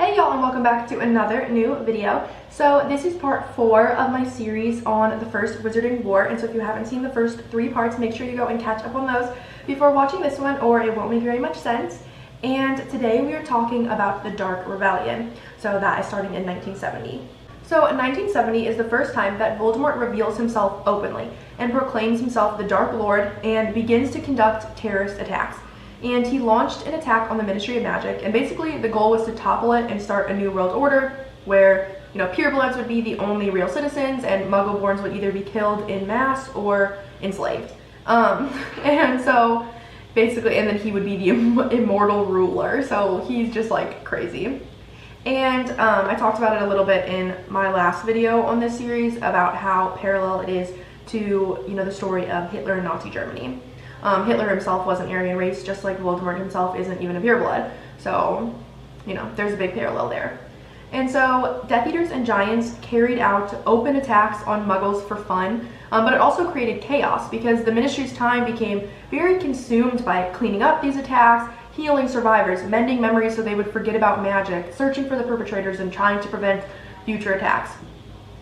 Hey y'all, and welcome back to another new video. So this is part 4 of my series on the First Wizarding War, and so if you haven't seen the first 3 parts, make sure you go and catch up on those before watching this one, or it won't make very much sense. And today we are talking about the Dark Rebellion, so that is starting in 1970. So 1970 is the first time that Voldemort reveals himself openly and proclaims himself the Dark Lord and begins to conduct terrorist attacks. And he launched an attack on the Ministry of Magic, and basically the goal was to topple it and start a new world order where, purebloods would be the only real citizens and muggleborns would either be killed in mass or enslaved. And so basically, and then he would be the immortal ruler, so he's just like crazy. And I talked about it a little bit in my last video on this series about how parallel it is to, the story of Hitler and Nazi Germany. Hitler himself wasn't Aryan race, just like Voldemort himself isn't even a pureblood. So, there's a big parallel there. And so, Death Eaters and Giants carried out open attacks on Muggles for fun, but it also created chaos because the Ministry's time became very consumed by cleaning up these attacks, healing survivors, mending memories so they would forget about magic, searching for the perpetrators, and trying to prevent future attacks.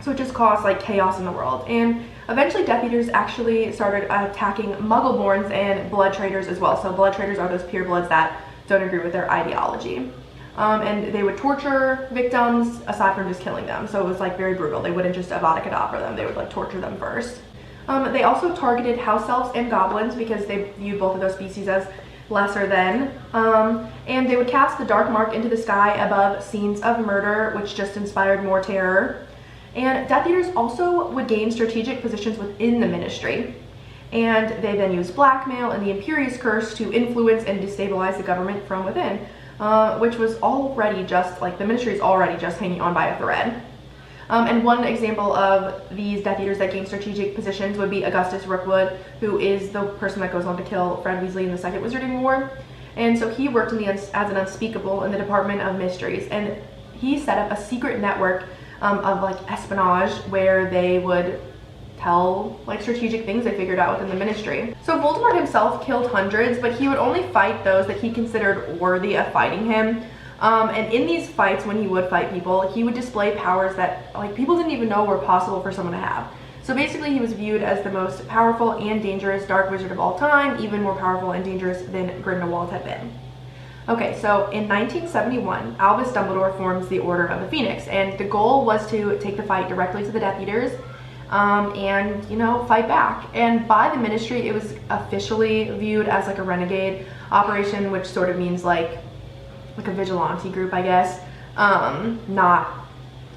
So it just caused chaos in the world. And eventually Death Eaters actually started attacking Muggleborns and Blood Traders as well. So Blood Traders are those purebloods that don't agree with their ideology. And they would torture victims aside from just killing them. So it was very brutal. They wouldn't just Avada Kedavra them. They would torture them first. They also targeted house elves and goblins because they viewed both of those species as lesser than. And they would cast the dark mark into the sky above scenes of murder, which just inspired more terror. And Death Eaters also would gain strategic positions within the Ministry. And they then used blackmail and the Imperius Curse to influence and destabilize the government from within, which was already just, the Ministry is already just hanging on by a thread. And one example of these Death Eaters that gain strategic positions would be Augustus Rookwood, who is the person that goes on to kill Fred Weasley in the Second Wizarding War. And so he worked as an unspeakable in the Department of Mysteries, and he set up a secret network of espionage where they would tell strategic things they figured out within the Ministry. So Voldemort himself killed hundreds, but he would only fight those that he considered worthy of fighting him. And in these fights, when he would fight people, he would display powers that people didn't even know were possible for someone to have. So basically he was viewed as the most powerful and dangerous dark wizard of all time, even more powerful and dangerous than Grindelwald had been. Okay, so in 1971, Albus Dumbledore forms the Order of the Phoenix, and the goal was to take the fight directly to the Death Eaters and, fight back. And by the Ministry, it was officially viewed as a renegade operation, which sort of means like a vigilante group, I guess, not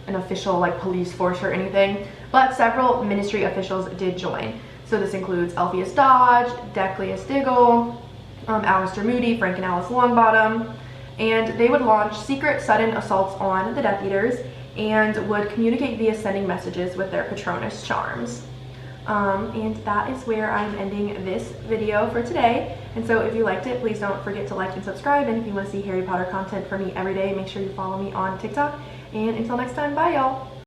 an official police force or anything, but several Ministry officials did join. So this includes Elphias Dodge, Declius Diggle, Alistair Moody, Frank and Alice Longbottom, and they would launch secret sudden assaults on the Death Eaters and would communicate via sending messages with their Patronus charms. And that is where I'm ending this video for today. And so if you liked it, please don't forget to like and subscribe. And if you want to see Harry Potter content from me every day, make sure you follow me on TikTok. And until next time, bye y'all!